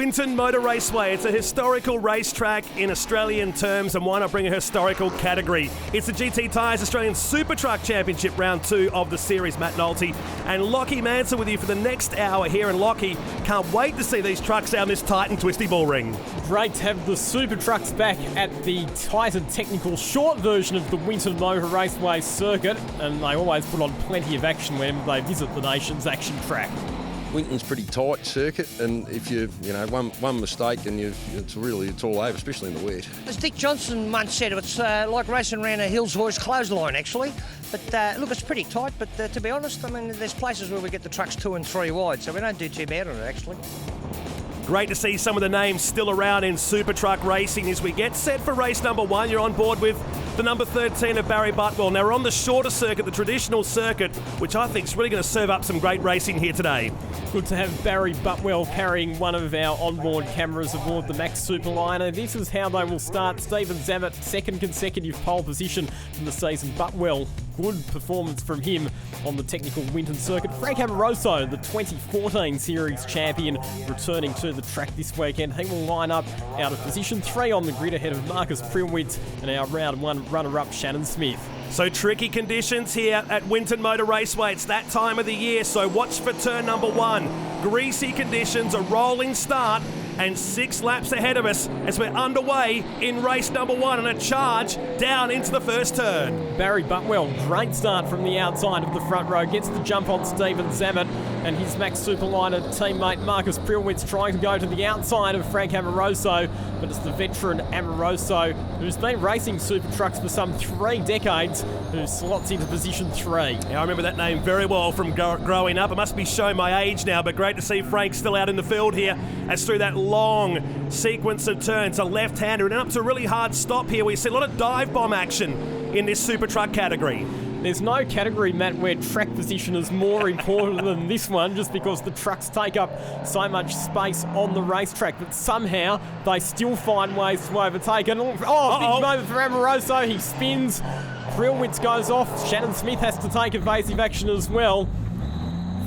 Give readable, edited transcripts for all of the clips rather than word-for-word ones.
Winton Motor Raceway. It's a historical racetrack in Australian terms, and why not bring a historical category? It's the GT Tyres Australian Super Truck Championship Round 2 of the series. Matt Nolte and Lockie Manson with you for the next hour here. And Lockie, can't wait to see these trucks down this tight and twisty bull ring. Great to have the Super Trucks back at the tight and technical short version of the Winton Motor Raceway circuit, and they always put on plenty of action when they visit the nation's action track. Winton's pretty tight circuit, and if you one mistake and it's all over, especially in the wet. As Dick Johnson once said, it's like racing around a Hills Voice clothesline, actually. But look, it's pretty tight. But to be honest, I mean, there's places where we get the trucks 2 and 3 wide, so we don't do too bad on it, actually. Great to see some of the names still around in Super Truck racing as we get set for race number 1. You're on board with the number 13 of Barry Butwell. Now we're on the shorter circuit, the traditional circuit, which I think is really going to serve up some great racing here today. Good to have Barry Butwell carrying one of our onboard cameras aboard the Max Superliner. This is how they will start. Stephen Zammit, second consecutive pole position from the season. Butwell, good performance from him on the technical Winton circuit. Frank Amoroso, the 2014 series champion, returning to the track this weekend. He will line up out of position 3 on the grid ahead of Marcus Prilwitz and our round 1 runner-up Shannon Smith. So tricky conditions here at Winton Motor Raceway. It's that time of the year, so watch for turn number 1. Greasy conditions, a rolling start, and 6 laps ahead of us as we're underway in race number 1 and a charge down into the first turn. Barry Butwell, great start from the outside of the front row, gets the jump on Stephen Zammit and his Max Superliner teammate Marcus Prilwitz trying to go to the outside of Frank Amoroso, but it's the veteran Amoroso, who's been racing Super Trucks for some 3 decades, who slots into position 3. Yeah, I remember that name very well from growing up. I must be showing my age now, but great to see Frank still out in the field here as through that long sequence of turns, a left-hander, and up to a really hard stop here. We see a lot of dive bomb action in this Super Truck category. There's no category, Matt, where track position is more important than this one, just because the trucks take up so much space on the racetrack, but somehow they still find ways to overtake. And big moment for Amoroso. He spins. Prilwitz goes off. Shannon Smith has to take evasive action as well.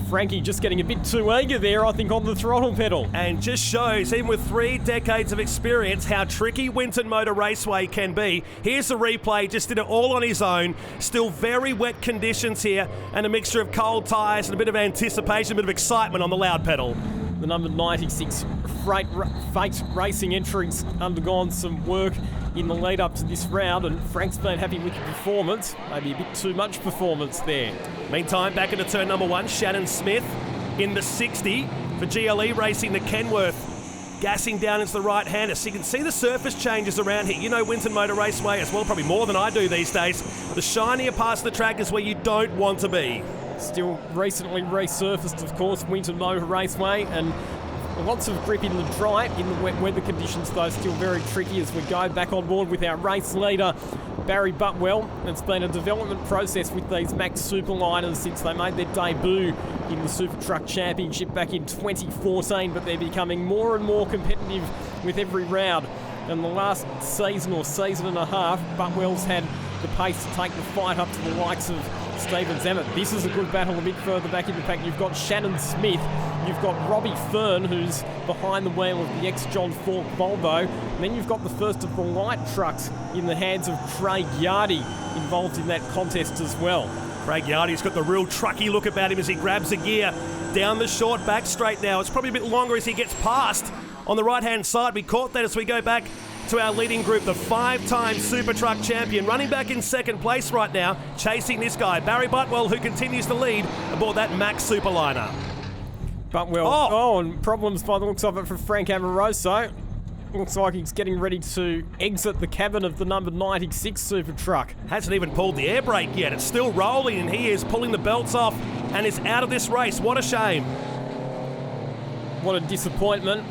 Frankie just getting a bit too eager there, I think, on the throttle pedal. And just shows, even with 3 decades of experience, how tricky Winton Motor Raceway can be. Here's the replay, just did it all on his own. Still very wet conditions here, and a mixture of cold tyres and a bit of anticipation, a bit of excitement on the loud pedal. The number 96 Fate Racing entries undergone some work in the lead up to this round, and Frank's been happy with the performance. Maybe a bit too much performance there. Meantime, back into turn number 1, Shannon Smith in the 60 for GLE Racing, the Kenworth, gassing down into the right-hander. So you can see the surface changes around here. You know Winton Motor Raceway as well, probably more than I do these days. The shinier parts of the track is where you don't want to be. Still recently resurfaced, of course, Winton Motor Raceway, and lots of grip in the dry. In the wet weather conditions, though, still very tricky as we go back on board with our race leader, Barry Butwell. It's been a development process with these Max Superliners since they made their debut in the Super Truck Championship back in 2014, but they're becoming more and more competitive with every round. And the last season or season and a half, Butwell's had the pace to take the fight up to the likes of Stephen Zammit. This is a good battle a bit further back in the pack. You've got Shannon Smith, you've got Robbie Fern, who's behind the wheel of the ex-John Falk Volvo, and then you've got the first of the light trucks in the hands of Craig Yardy involved in that contest as well. Craig Yardy's got the real trucky look about him as he grabs a gear down the short back straight now. It's probably a bit longer as he gets past on the right-hand side. We caught that as we go back to our leading group, the 5-time Super Truck champion, running back in second place right now, chasing this guy, Barry Butwell, who continues to lead aboard that Max Superliner. Butwell, and problems by the looks of it for Frank Amoroso. Looks like he's getting ready to exit the cabin of the number 96 Super Truck. Hasn't even pulled the air brake yet. It's still rolling, and he is pulling the belts off and is out of this race. What a shame. What a disappointment.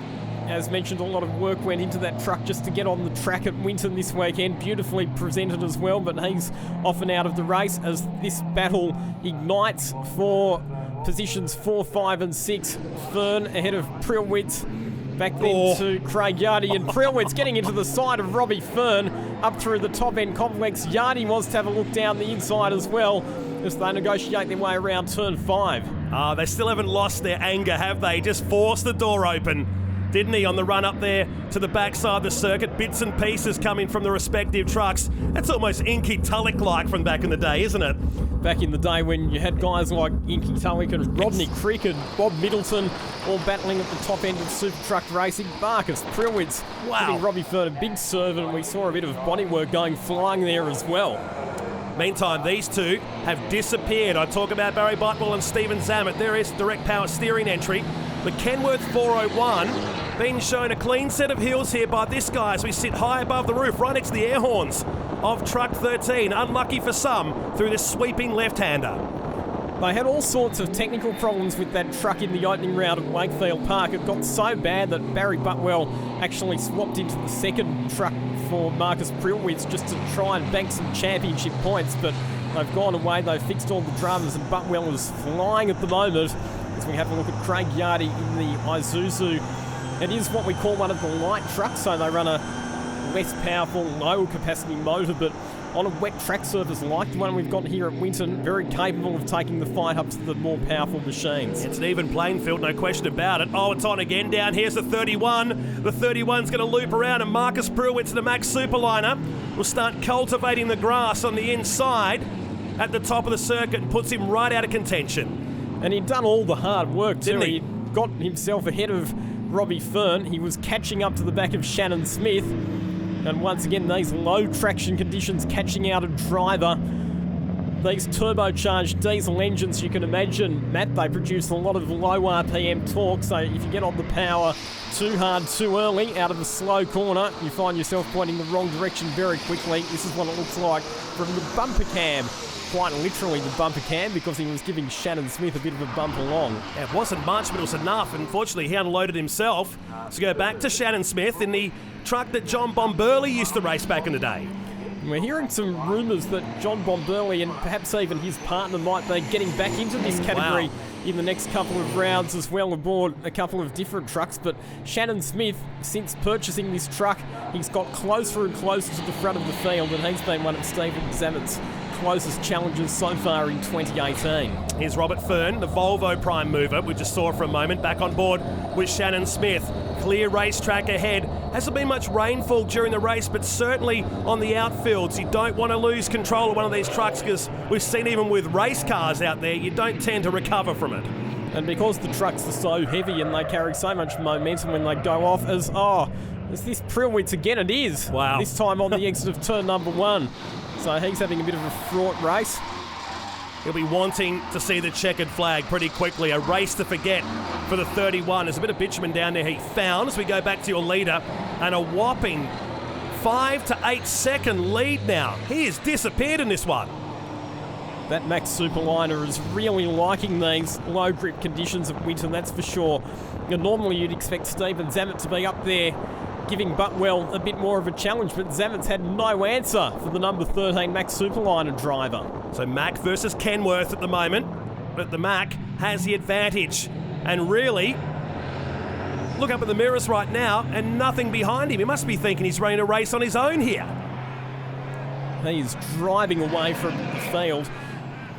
As mentioned, a lot of work went into that truck just to get on the track at Winton this weekend. Beautifully presented as well, but he's off and out of the race as this battle ignites for positions 4, 5 and 6. Fern ahead of Prilwitz. Back then to Craig Yardy, and Prilwitz getting into the side of Robbie Fern up through the top end complex. Yardy wants to have a look down the inside as well as they negotiate their way around turn 5. They still haven't lost their anger, have they? Just forced the door open didn't he, on the run up there to the backside of the circuit? Bits and pieces coming from the respective trucks. That's almost Inky Tulloch-like from back in the day, isn't it? Back in the day when you had guys like Inky Tulloch and Rodney Crick and Bob Middleton all battling at the top end of super truck racing. Marcus Prilwitz giving Robbie Fern a big serve, and we saw a bit of bodywork going flying there as well. Meantime, these two have disappeared. I talk about Barry Butwell and Stephen Zammit. There is direct power steering entry. The Kenworth 401 being shown a clean set of heels here by this guy as we sit high above the roof, right next to the air horns of truck 13. Unlucky for some through this sweeping left-hander. They had all sorts of technical problems with that truck in the opening round at Wakefield Park. It got so bad that Barry Butwell actually swapped into the second truck for Marcus Prilwitz just to try and bank some championship points, but they've gone away, they've fixed all the dramas, and Butwell is flying at the moment. As we have a look at Craig Yardy in the Isuzu. It is what we call one of the light trucks, so they run a less powerful, low capacity motor, but on a wet track surface like the one we've got here at Winton, very capable of taking the fight up to the more powerful machines. It's an even playing field, no question about it. Oh, it's on again. Down here's the 31. The 31's going to loop around, and Marcus Pruitt to the Max Superliner will start cultivating the grass on the inside at the top of the circuit and puts him right out of contention. And he'd done all the hard work too. Didn't he? He'd got himself ahead of Robbie Fern. He was catching up to the back of Shannon Smith. And once again, these low traction conditions catching out a driver. These turbocharged diesel engines, you can imagine, Matt, they produce a lot of low RPM torque. So if you get on the power too hard, too early, out of a slow corner, you find yourself pointing the wrong direction very quickly. This is what it looks like from the bumper cam. Quite literally the bumper cam, because he was giving Shannon Smith a bit of a bump along. It wasn't much, but it was enough. Unfortunately, he unloaded himself to go back to Shannon Smith in the truck that John Bomburley used to race back in the day. We're hearing some rumours that John Bomburley and perhaps even his partner might be getting back into this category in the next couple of rounds as well, aboard a couple of different trucks. But Shannon Smith, since purchasing this truck, he's got closer and closer to the front of the field, and he's been one of Stephen Zammit's closest challenges so far in 2018. Here's Robert Fern, the Volvo prime mover, we just saw for a moment, back on board with Shannon Smith. Clear racetrack ahead. Hasn't been much rainfall during the race, but certainly on the outfields. You don't want to lose control of one of these trucks, because we've seen even with race cars out there, you don't tend to recover from it. And because the trucks are so heavy and they carry so much momentum when they go off, is this Prilwitz again? It is. Wow. This time on the exit of turn number 1. So he's having a bit of a fraught race. He'll be wanting to see the checkered flag pretty quickly. A race to forget for the 31. There's a bit of bitumen down there he found as we go back to your leader. And a whopping 5 to 8 second lead now. He has disappeared in this one. That Max Superliner is really liking these low grip conditions at Winton, that's for sure. And normally you'd expect Stephen Zammit to be up there giving Butwell a bit more of a challenge, but Zammit's had no answer for the number 13 Max Superliner driver. So Mac versus Kenworth at the moment, but the Mac has the advantage. And really, look up at the mirrors right now and nothing behind him. He must be thinking he's running a race on his own here. He's driving away from the field.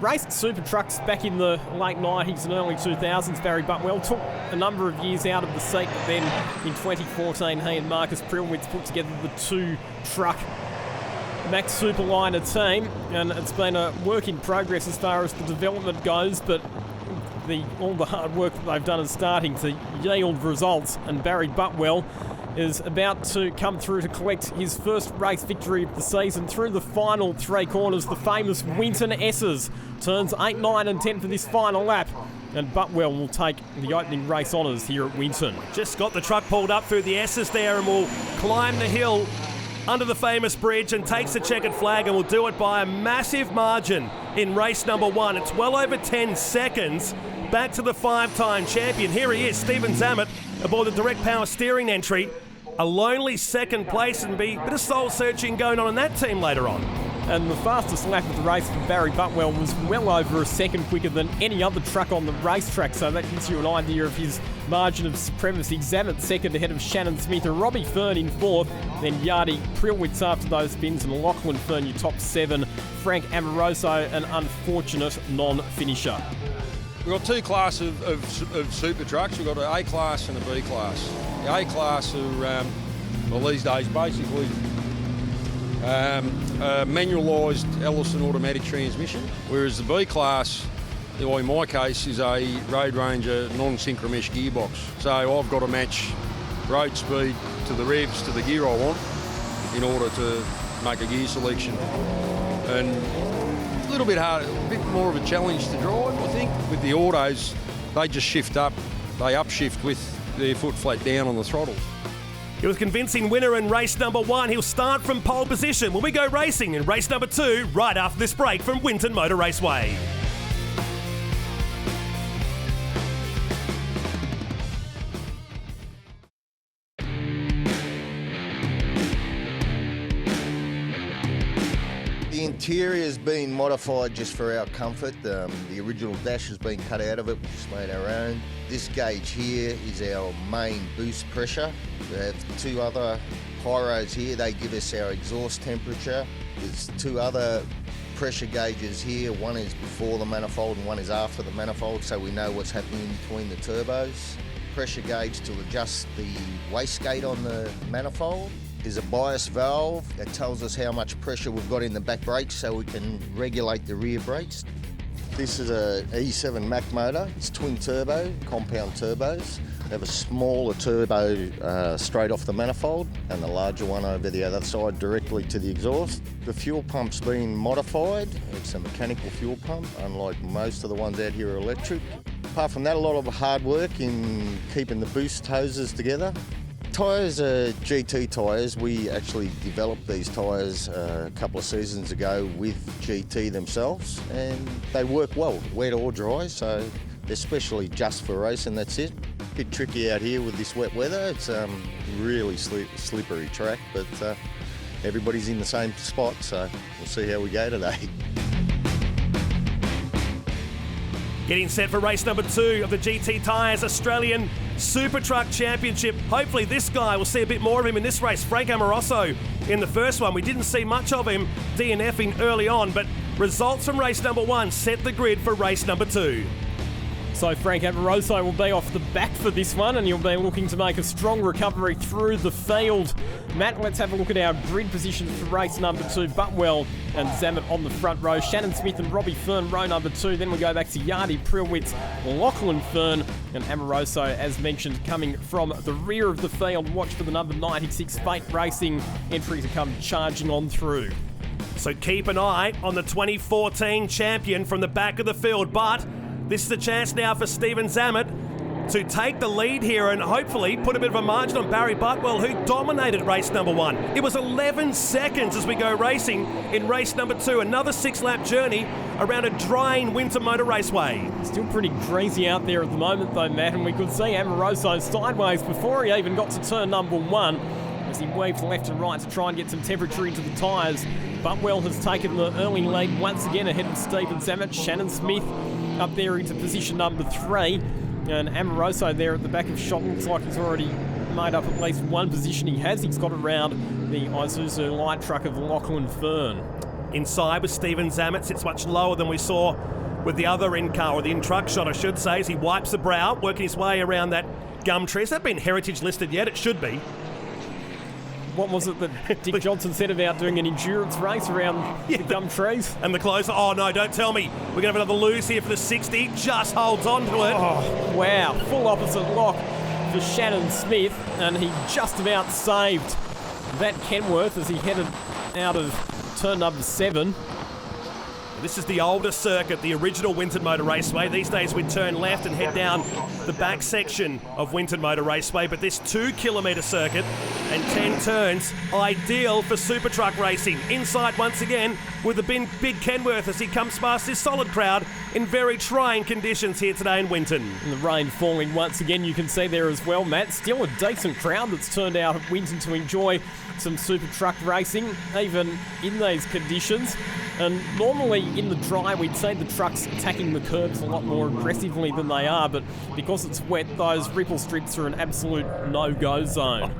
Raced super trucks back in the late 90s and early 2000s. Barry Butwell took a number of years out of the seat, but then in 2014 he and Marcus Prilwitz put together the 2-truck Max Superliner team, and it's been a work in progress as far as the development goes, but all the hard work that they've done is starting to yield results, and Barry Butwell is about to come through to collect his first race victory of the season through the final 3 corners, the famous Winton S's. Turns 8, 9 and 10 for this final lap, and Butwell will take the opening race honours here at Winton. Just got the truck pulled up through the S's there and will climb the hill under the famous bridge and takes the checkered flag, and will do it by a massive margin in race number 1. It's well over 10 seconds. Back to the 5-time champion. Here he is, Stephen Zammit, aboard the direct power steering entry. A lonely second place, and be a bit of soul searching going on in that team later on. And the fastest lap of the race for Barry Butwell was well over a second quicker than any other truck on the racetrack, so that gives you an idea of his margin of supremacy. Zammit second ahead of Shannon Smith, and Robbie Fern in 4th, then Yardy, Prilwitz after those spins, and Lachlan Fern your top 7. Frank Amoroso, an unfortunate non-finisher. We've got two classes of super trucks. We've got an A class and a B class. The A class are, well, these days basically manualised Ellison automatic transmission, whereas the B class, or in my case, is a Road Ranger non-synchro mesh gearbox. So I've got to match road speed to the revs to the gear I want in order to make a gear selection. And a little bit hard, a bit more of a challenge to drive, I think. With the autos, they just shift up, they upshift with their foot flat down on the throttle. He was a convincing winner in race number 1. He'll start from pole position when we go racing in race number 2 right after this break from Winton Motor Raceway. The interior has been modified just for our comfort. The original dash has been cut out of it, we just made our own. This gauge here is our main boost pressure. We have two other pyros here, they give us our exhaust temperature. There's two other pressure gauges here, one is before the manifold and one is after the manifold, so we know what's happening between the turbos. Pressure gauge to adjust the wastegate on the manifold. There's a bias valve that tells us how much pressure we've got in the back brakes so we can regulate the rear brakes. This is a E7 Mac motor. It's twin turbo, compound turbos. They have a smaller turbo straight off the manifold and the larger one over the other side directly to the exhaust. The fuel pump's been modified. It's a mechanical fuel pump, unlike most of the ones out here are electric. Apart from that, a lot of hard work in keeping the boost hoses together. Tyres are GT tyres. We actually developed these tyres a couple of seasons ago with GT themselves, and they work well, wet or dry, so they're specially just for racing, that's it. Bit tricky out here with this wet weather. It's really slippery track, but everybody's in the same spot, so we'll see how we go today. Getting set for race number 2 of the GT Tyres Australian Super Truck Championship. Hopefully this guy, will see a bit more of him in this race. Frank Amoroso in the first one. We didn't see much of him DNFing early on, but results from race number 1 set the grid for race number 2. So Frank Amoroso will be off the back for this one, and he'll be looking to make a strong recovery through the field. Matt, let's have a look at our grid positions for race number 2. Butwell and Zammit on the front row. Shannon Smith and Robbie Fern, row number 2. Then we go back to Yardy, Prilwitz, Lachlan Fern, and Amoroso, as mentioned, coming from the rear of the field. Watch for the number 96 Fate Racing entry to come charging on through. So keep an eye on the 2014 champion from the back of the field, but this is a chance now for Stephen Zammit to take the lead here and hopefully put a bit of a margin on Barry Butwell, who dominated race number 1. It was 11 seconds as we go racing in race number 2. Another 6-lap journey around a drying Winton Motor Raceway. Still pretty greasy out there at the moment though, Matt, and we could see Amoroso sideways before he even got to turn number 1. As he weaves left and right to try and get some temperature into the tyres. Butwell has taken the early lead once again ahead of Stephen Zammit. Shannon Smith up there into position number 3. And Amoroso there at the back of shot looks like he's already made up at least one position. He's got around the Isuzu light truck of Lachlan Fern. Inside with Stephen Zammit, sits much lower than we saw with the other in-car, or the in-truck shot I should say, as he wipes the brow, working his way around that gum tree. Has that been heritage listed yet? It should be. What was it that Dick Johnson said about doing an endurance race around the gum trees? And the closer, oh no, don't tell me. We're going to have another lose here for the 60. Just holds on to it. Oh, wow. Full opposite lock for Shannon Smith. And he just about saved that Kenworth as he headed out of turn number 7. This is the older circuit, the original Winton Motor Raceway. These days we turn left and head down the back section of Winton Motor Raceway, but this 2-kilometre circuit and 10 turns, ideal for super truck racing. Inside once again with the big Kenworth as he comes past this solid crowd in very trying conditions here today in Winton. And the rain falling once again, you can see there as well, Matt. Still a decent crowd that's turned out at Winton to enjoy some super truck racing, even in these conditions. And normally in the dry, we'd say the trucks attacking the curbs a lot more aggressively than they are, but because it's wet, those ripple strips are an absolute no-go zone.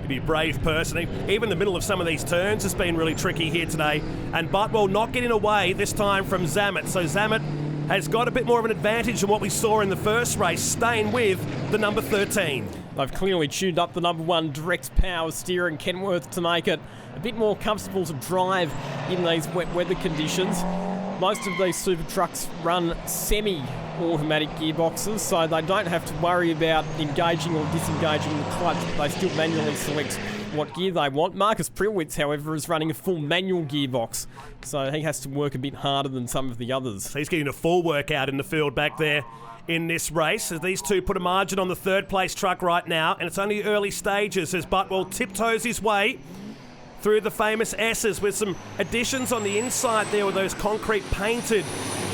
You'd be a brave person. Even the middle of some of these turns has been really tricky here today. And Butwell not getting away this time from Zammit. So Zammit has got a bit more of an advantage than what we saw in the first race, staying with the number 13. They've clearly tuned up the number 1 direct power steer in Kenworth to make it a bit more comfortable to drive in these wet weather conditions. Most of these super trucks run semi-automatic gearboxes, so they don't have to worry about engaging or disengaging the clutch, but they still manually select what gear they want. Marcus Prilwitz, however, is running a full manual gearbox, so he has to work a bit harder than some of the others. So he's getting a full workout in the field back there in this race, as these two put a margin on the third place truck right now, and it's only early stages as Butwell tiptoes his way through the famous S's with some additions on the inside there with those concrete painted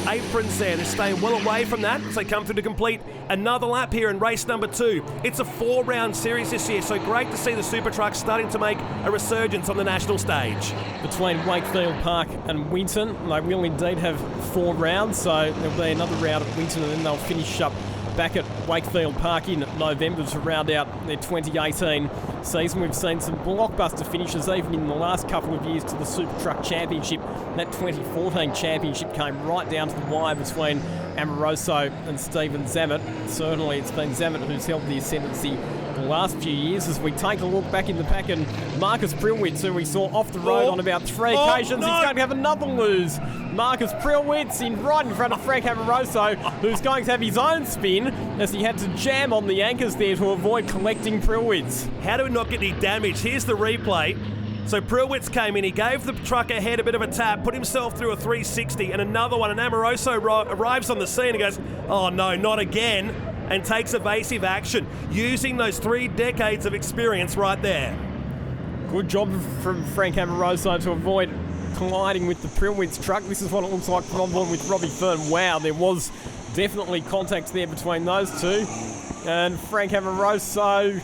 aprons there. They're staying well away from that as they come through to complete another lap here in race number 2. It's a 4-round series this year, so great to see the super trucks starting to make a resurgence on the national stage. Between Wakefield Park and Winton, they will indeed have 4 rounds, so there'll be another round at Winton and then they'll finish up back at Wakefield Park in November to round out their 2018 season. We've seen some blockbuster finishes even in the last couple of years to the Super Truck Championship. That 2014 championship came right down to the wire between Amoroso and Stephen Zammit. Certainly it's been Zammit who's held the ascendancy the last few years. As we take a look back in the pack, and Marcus Prilwitz, who we saw off the road on about 3 occasions, he's going to have another lose. Marcus Prilwitz right in front of Frank Amoroso, who's going to have his own spin as he had to jam on the anchors there to avoid collecting Prilwitz. How do we not get any damage? Here's the replay. So Prilwitz came in, he gave the truck ahead a bit of a tap, put himself through a 360 and another one, and Amoroso arrives on the scene and goes, oh no, not again, and takes evasive action, using those 3 decades of experience right there. Good job from Frank Amoroso to avoid colliding with the Prilwitz truck. This is what it looks like from on board with Robbie Fern. Wow, there was definitely contact there between those two. And Frank Amoroso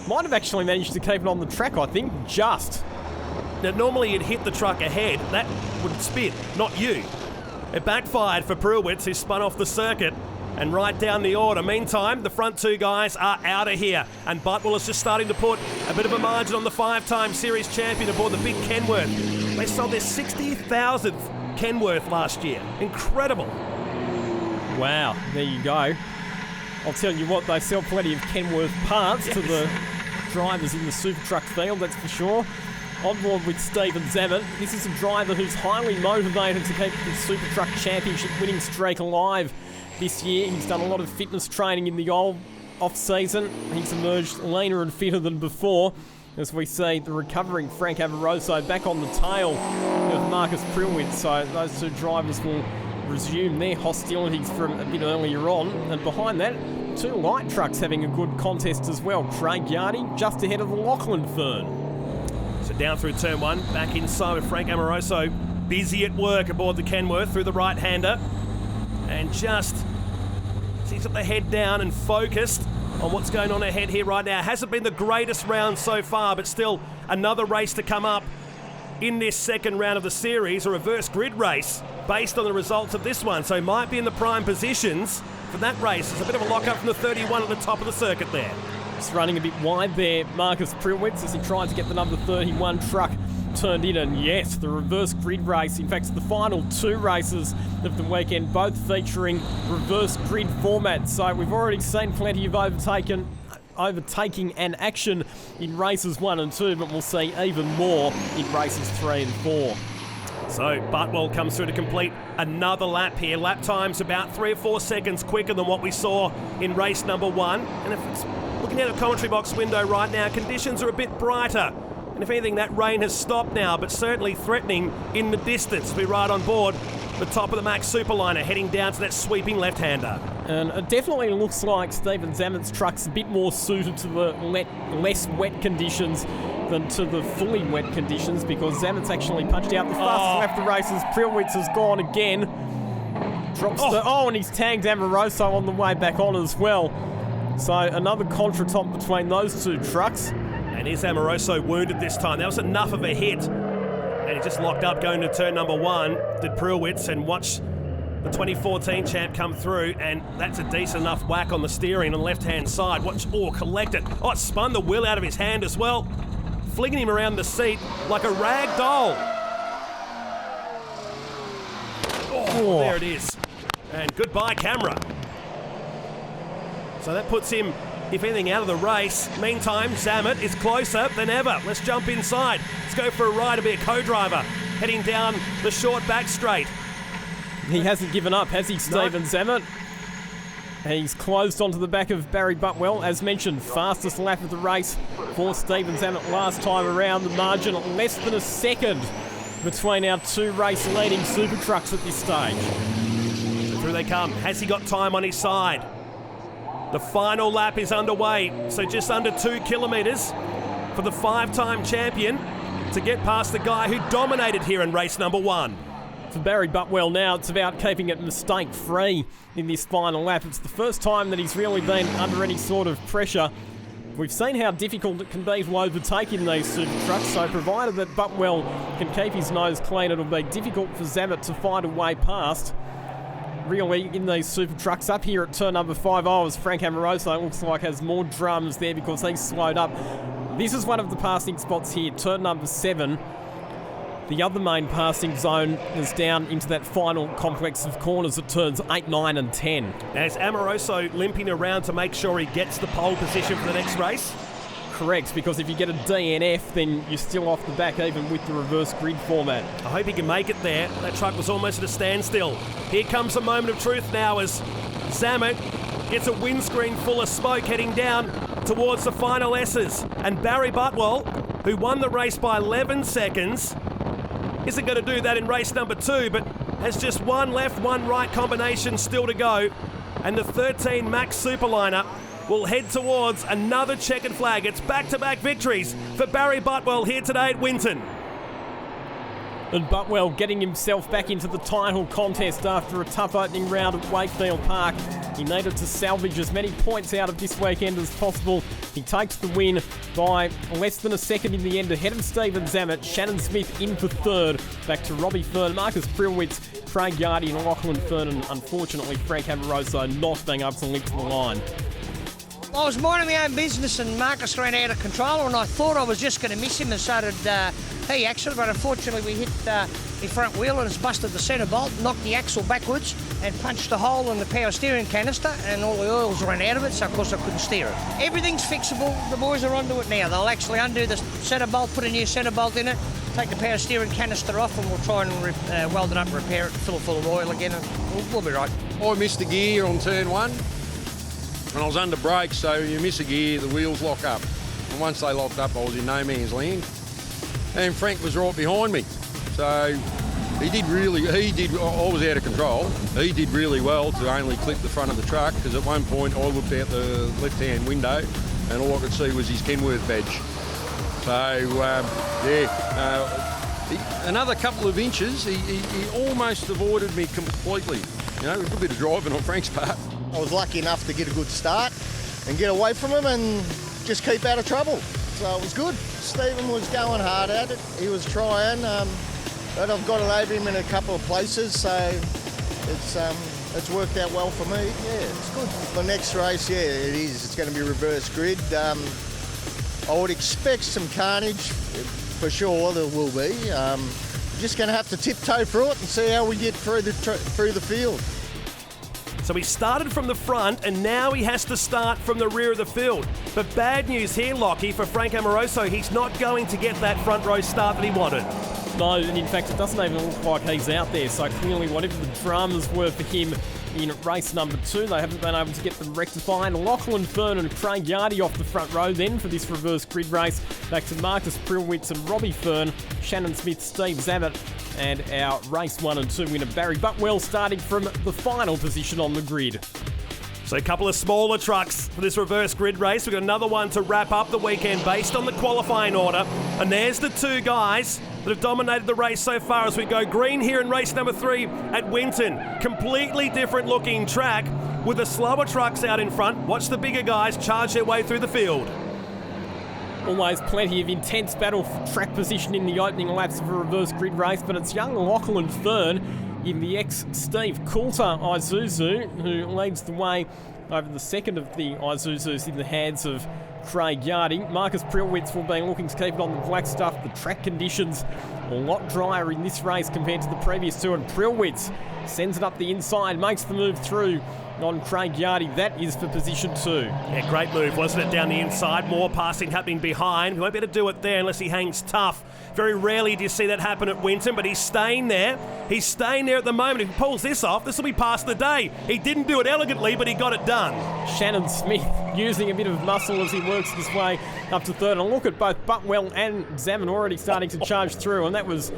might have actually managed to keep it on the track, I think, just. Now, normally you'd hit the truck ahead. That would spin, not you. It backfired for Prilwitz, who spun off the circuit and right down the order. Meantime, the front 2 guys are out of here, and Butwell is just starting to put a bit of a margin on the 5-time series champion aboard the big Kenworth. They sold their 60,000th Kenworth last year. Incredible. Wow, there you go. I'll tell you what, they sell plenty of Kenworth parts to the drivers in the super truck field, that's for sure. On board with Stephen Zammit. This is a driver who's highly motivated to keep the Super Truck Championship winning streak alive this year. He's done a lot of fitness training in the off-season. He's emerged leaner and fitter than before, as we see the recovering Frank Amoroso back on the tail of Marcus Prilwitz. So those 2 drivers will resume their hostilities from a bit earlier on. And behind that, 2 light trucks having a good contest as well. Craig Yardy just ahead of the Lachlan Fern. So down through turn 1, back inside with Frank Amoroso busy at work aboard the Kenworth through the right-hander. And just, he's got the head down and focused on what's going on ahead here right now. Hasn't been the greatest round so far, but still another race to come up in this second round of the series, a reverse grid race based on the results of this one. So might be in the prime positions for that race. It's a bit of a lock-up from the 31 at the top of the circuit there. Just running a bit wide there, Marcus Prilwitz, as he tries to get the number 31 truck turned in. And yes, the reverse grid race, in fact, the final 2 races of the weekend, both featuring reverse grid format. So we've already seen plenty of overtaking and action in races 1 and 2, but we'll see even more in races 3 and 4. So Butwell comes through to complete another lap here. Lap time's about 3 or 4 seconds quicker than what we saw in race number 1. And if it's looking out the commentary box window right now, conditions are a bit brighter. And if anything, that rain has stopped now, but certainly threatening in the distance. We ride on board the top of the Max Superliner, heading down to that sweeping left-hander. And it definitely looks like Stephen Zammit's truck's a bit more suited to the less wet conditions than to the fully wet conditions, because Zammit's actually punched out the fastest lap of the races. Prilwitz has gone again. And he's tagged Amoroso on the way back on as well. So another contretemps between those 2 trucks. And is Amoroso wounded this time? That was enough of a hit. And he just locked up going to turn number 1, did Prilwitz, and watch the 2014 champ come through, and that's a decent enough whack on the steering on the left-hand side. Collect it. It spun the wheel out of his hand as well, flinging him around the seat like a rag doll. There it is. And goodbye, camera. So that puts him, if anything, out of the race. Meantime, Zamet is closer than ever. Let's jump inside. Let's go for a ride to be a co-driver. Heading down the short back straight. He hasn't given up, has he, Stephen Zamet? He's closed onto the back of Barry Butwell. As mentioned, fastest lap of the race for Stephen Zamet last time around. The margin less than a second between our two race-leading super trucks at this stage. Through they come. Has he got time on his side? The final lap is underway, so just under 2 kilometres for the 5-time champion to get past the guy who dominated here in race number 1. For Barry Butwell now, it's about keeping it mistake-free in this final lap. It's the first time that he's really been under any sort of pressure. We've seen how difficult it can be to overtake in these super trucks, so provided that Butwell can keep his nose clean, it'll be difficult for Zamet to find a way past. Really, in these super trucks up here at turn number 5, as Frank Amoroso, it looks like has more drums there because he's slowed up. This is one of the passing spots here, turn number 7. The other main passing zone is down into that final complex of corners at turns 8, 9 and 10. As Amoroso limping around to make sure he gets the pole position for the next race? Correct, because if you get a DNF, then you're still off the back even with the reverse grid format. I hope he can make it there. That truck was almost at a standstill. Here comes the moment of truth now as Zamet gets a windscreen full of smoke heading down towards the final S's. And Barry Butwell, who won the race by 11 seconds, isn't going to do that in race number 2, but has just one left, one right combination still to go. And the 13 Max Superliner will head towards another checkered flag. It's back-to-back victories for Barry Butwell here today at Winton. And Butwell getting himself back into the title contest after a tough opening round at Wakefield Park. He needed to salvage as many points out of this weekend as possible. He takes the win by less than a second in the end, ahead of Stephen Zamet. Shannon Smith in for third, back to Robbie Fern, Marcus Prilwitz, Craig Yardy and Lachlan Fern, and unfortunately Frank Amoroso not being able to link to the line. I was minding my own business and Marcus ran out of control and I thought I was just going to miss him and so did he actually, but unfortunately we hit the front wheel and it's busted the centre bolt, knocked the axle backwards and punched a hole in the power steering canister and all the oils ran out of it, so of course I couldn't steer it. Everything's fixable, the boys are onto it now. They'll actually undo the centre bolt, put a new centre bolt in it, take the power steering canister off and we'll try and weld it up and repair it, fill it full of oil again and we'll be right. I missed the gear on turn 1. And I was under brakes, so you miss a gear, the wheels lock up. And once they locked up, I was in no man's land. And Frank was right behind me. So I was out of control. He did really well to only clip the front of the truck, because at one point I looked out the left-hand window and all I could see was his Kenworth badge. So, another couple of inches, he almost avoided me completely. You know, a good bit of driving on Frank's part. I was lucky enough to get a good start and get away from him and just keep out of trouble. So it was good. Stephen was going hard at it. He was trying, but I've got it over him in a couple of places, so it's worked out well for me. Yeah, it's good. The next race, yeah, it is. It's going to be reverse grid. I would expect some carnage, for sure there will be. Just going to have to tiptoe through it and see how we get through the field. So he started from the front and now he has to start from the rear of the field. But bad news here, Lockie, for Frank Amoroso. He's not going to get that front row start that he wanted. No, and in fact it doesn't even look like he's out there, so clearly whatever the dramas were for him in race number 2, they haven't been able to get them rectified. Lachlan Fern and Craig Yardy off the front row then for this reverse grid race. Back to Marcus Prilwitz and Robbie Fern, Shannon Smith, Steve Zamet, and our race 1 and 2 winner Barry Butwell starting from the final position on the grid. So a couple of smaller trucks for this reverse grid race. We've got another one to wrap up the weekend based on the qualifying order. And there's the two guys that have dominated the race so far as we go green here in race number 3 at Winton. Completely different looking track with the slower trucks out in front. Watch the bigger guys charge their way through the field. Always plenty of intense battle for track position in the opening laps of a reverse grid race, but it's young Lachlan Fern in the ex-Steve Coulter Isuzu who leads the way over the second of the Isuzus in the hands of Craig Yardy. Marcus Prilwitz will be looking to keep it on the black stuff. The track conditions a lot drier in this race compared to the previous two, and Prilwitz sends it up the inside, makes the move through on Craig Yardy. That is for position 2. Yeah, great move, wasn't it, down the inside? More passing happening behind. He won't be able to do it there unless he hangs tough. Very rarely do you see that happen at Winton, but he's staying there. He's staying there at the moment. If he pulls this off, this will be past the day. He didn't do it elegantly, but he got it done. Shannon Smith using a bit of muscle as he works his way up to third. And look at both Butwell and Salmon already starting to charge through, and that was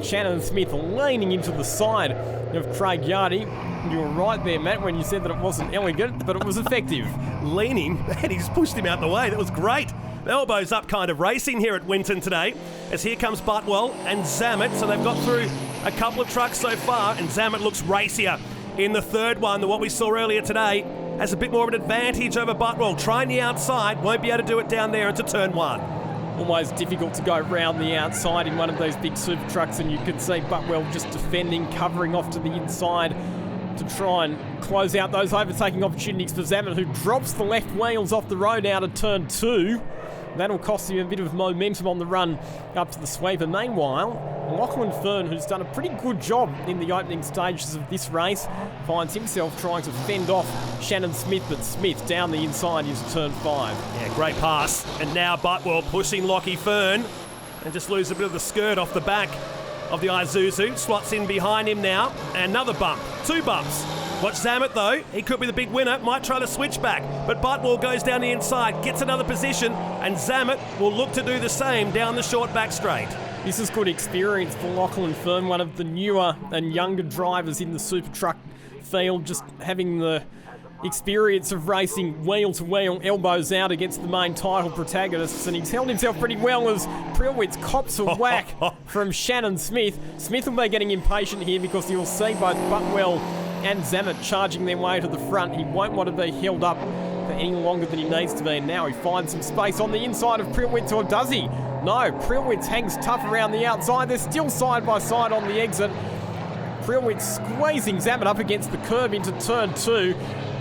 Shannon Smith leaning into the side of Craig Yardy. You were right there, Matt, when you said that it wasn't elegant, but it was effective. Leaning, and he just pushed him out the way. That was great. Elbows up kind of racing here at Winton today, as here comes Butwell and Zamet. So they've got through a couple of trucks so far, and Zamet looks racier in the third one than what we saw earlier today. Has a bit more of an advantage over Butwell. Trying the outside, won't be able to do it down there into turn 1. Almost difficult to go round the outside in one of those big super trucks, and you can see Butwell just defending, covering off to the inside to try and close out those overtaking opportunities for Zamet, who drops the left wheels off the road out of turn 2. That'll cost him a bit of momentum on the run up to the sweeper. Meanwhile, Lachlan Fern, who's done a pretty good job in the opening stages of this race, finds himself trying to fend off Shannon Smith, but Smith down the inside into turn 5. Yeah, great pass. And now Butwell pushing Lockie Fern and just lose a bit of the skirt off the back of the Isuzu. Slots in behind him now. And another bump. 2 bumps. Watch Zamet though, he could be the big winner, might try to switch back, but Butwell goes down the inside, gets another position, and Zamet will look to do the same down the short back straight. This is good experience for Lachlan Fern, one of the newer and younger drivers in the super truck field, just having the experience of racing wheel to wheel, elbows out against the main title protagonists, and he's held himself pretty well as Prilwitz cops a whack from Shannon Smith. Smith will be getting impatient here because you'll see both Butwell and Zamet charging their way to the front. He won't want to be held up for any longer than he needs to be, and now he finds some space on the inside of Prilwitz, or does he? No, Prilwitz hangs tough around the outside. They're still side by side on the exit. Prilwitz squeezing Zamet up against the curb into turn 2.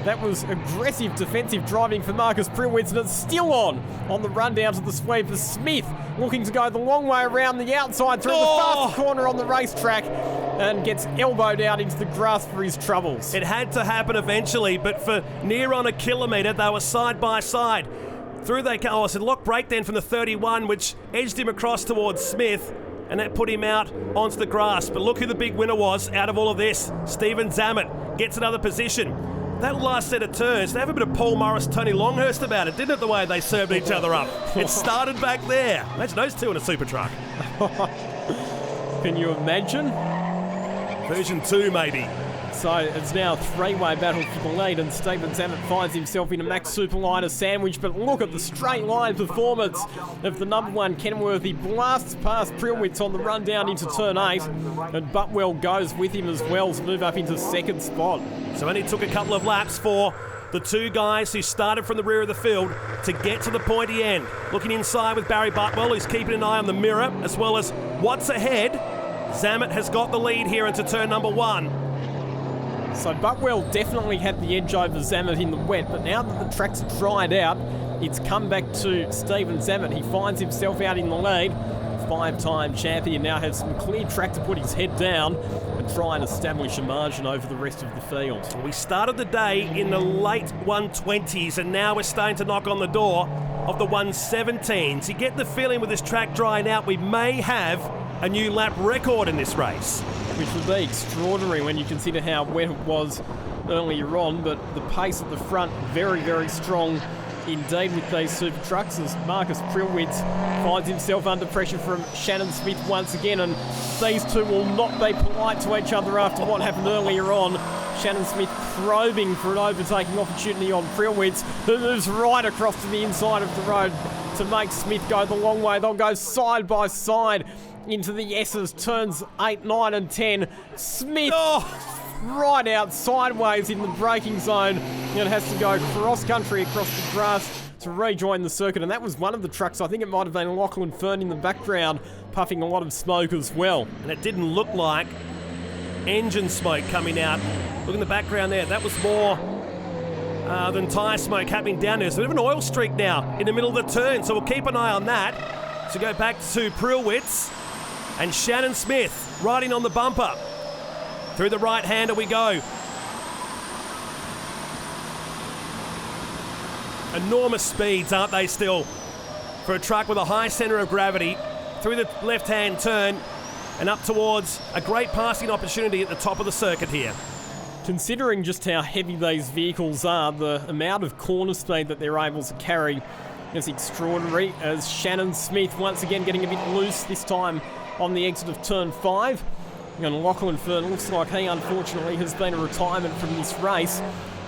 That was aggressive defensive driving for Marcus Prilwitz, and it's still on the run down to the sweep for Smith, looking to go the long way around the outside through the fastest corner on the racetrack, and gets elbowed out into the grass for his troubles. It had to happen eventually, but for near on a kilometre, they were side by side. Through they go. I said lock break then from the 31, which edged him across towards Smith, and that put him out onto the grass. But look who the big winner was out of all of this. Stephen Zamet gets another position. That last set of turns, they have a bit of Paul Morris, Tony Longhurst about it, didn't it, the way they served each other up? It started back there. Imagine those two in a super truck. Can you imagine? Version 2, maybe. So it's now a 3-way battle for the lead, and Stephen Zamet finds himself in a Max Superliner sandwich. But look at the straight line performance of the number 1 Kenworthy. Blasts past Prilwitz on the run down into turn 8, and Butwell goes with him as well to move up into second spot. So only took a couple of laps for the 2 guys who started from the rear of the field to get to the pointy end. Looking inside with Barry Butwell, who's keeping an eye on the mirror, as well as what's ahead. Zamet has got the lead here into turn number 1. So Butwell definitely had the edge over Zamet in the wet, but now that the track's dried out, it's come back to Stephen Zamet. He finds himself out in the lead. 5-time champion now has some clear track to put his head down and try and establish a margin over the rest of the field. We started the day in the late 120s, and now we're starting to knock on the door of the 117s. You get the feeling with this track drying out, we may have a new lap record in this race. Which would be extraordinary when you consider how wet it was earlier on, but the pace at the front very, very strong indeed with these super trucks, as Marcus Prilwitz finds himself under pressure from Shannon Smith once again, and these two will not be polite to each other after what happened earlier on. Shannon Smith probing for an overtaking opportunity on Prilwitz, who moves right across to the inside of the road to make Smith go the long way. They'll go side by side into the S's, turns 8, 9 and 10. Smith right out sideways in the braking zone, and has to go cross-country across the grass to rejoin the circuit. And that was one of the trucks, I think it might have been Lachlan Fern in the background, puffing a lot of smoke as well. And it didn't look like engine smoke coming out. Look in the background there, that was more than tyre smoke happening down there. So we have an oil streak now in the middle of the turn, so we'll keep an eye on that. So go back to Prilwitz. And Shannon Smith riding on the bumper. Through the right-hander we go. Enormous speeds, aren't they still? For a truck with a high centre of gravity. Through the left-hand turn and up towards a great passing opportunity at the top of the circuit here. Considering just how heavy these vehicles are, the amount of corner speed that they're able to carry is extraordinary, as Shannon Smith once again getting a bit loose, this time on the exit of turn 5. And Lachlan Fern looks like he unfortunately has been a retirement from this race.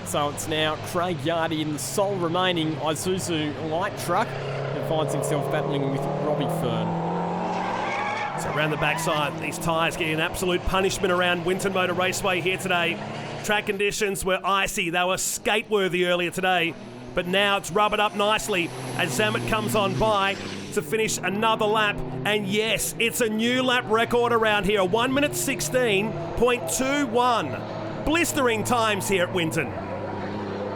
So it's now Craig Yardy in the sole remaining Isuzu light truck and finds himself battling with Robbie Fern. So around the backside, these tyres getting an absolute punishment around Winton Motor Raceway here today. Track conditions were icy, they were skate-worthy earlier today, but now it's rubbered up nicely as Zammit comes on by to finish another lap. And yes, it's a new lap record around here, 1 minute 16.21. Blistering times here at Winton.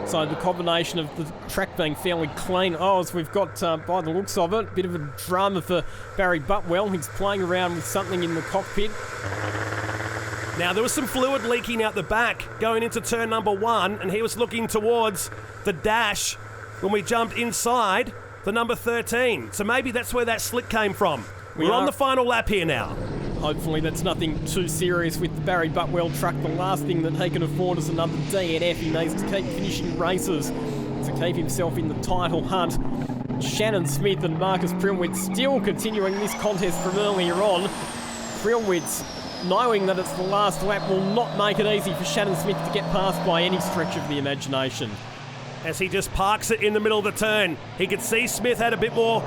So the combination of the track being fairly clean, as we've got, by the looks of it, a bit of a drama for Barry Butwell. He's playing around with something in the cockpit. Now, there was some fluid leaking out the back going into turn number 1, and he was looking towards the dash when we jumped inside the number 13. So maybe that's where that slick came from. We're on the final lap here now. Hopefully that's nothing too serious with the Barry Butwell truck. The last thing that he can afford is another DNF. He needs to keep finishing races to keep himself in the title hunt. Shannon Smith and Marcus Prilwitz still continuing this contest from earlier on. Prilwitz, knowing that it's the last lap, will not make it easy for Shannon Smith to get past by any stretch of the imagination. As he just parks it in the middle of the turn. He could see Smith had a bit more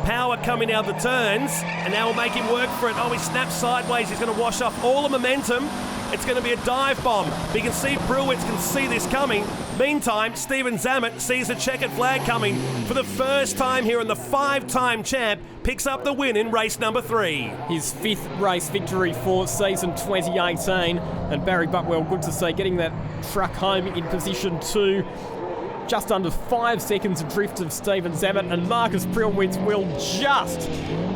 power coming out of the turns, and now will make him work for it. Oh, he snaps sideways. He's going to wash off all the momentum. It's going to be a dive bomb. But you can see Prilwitz can see this coming. Meantime, Stephen Zammit sees the checkered flag coming for the first time here, and the 5-time champ picks up the win in race number 3. His 5th race victory for season 2018, and Barry Butwell, good to see, getting that truck home in position 2. Just under 5 seconds adrift of Stephen Zammit, and Marcus Prilwitz will just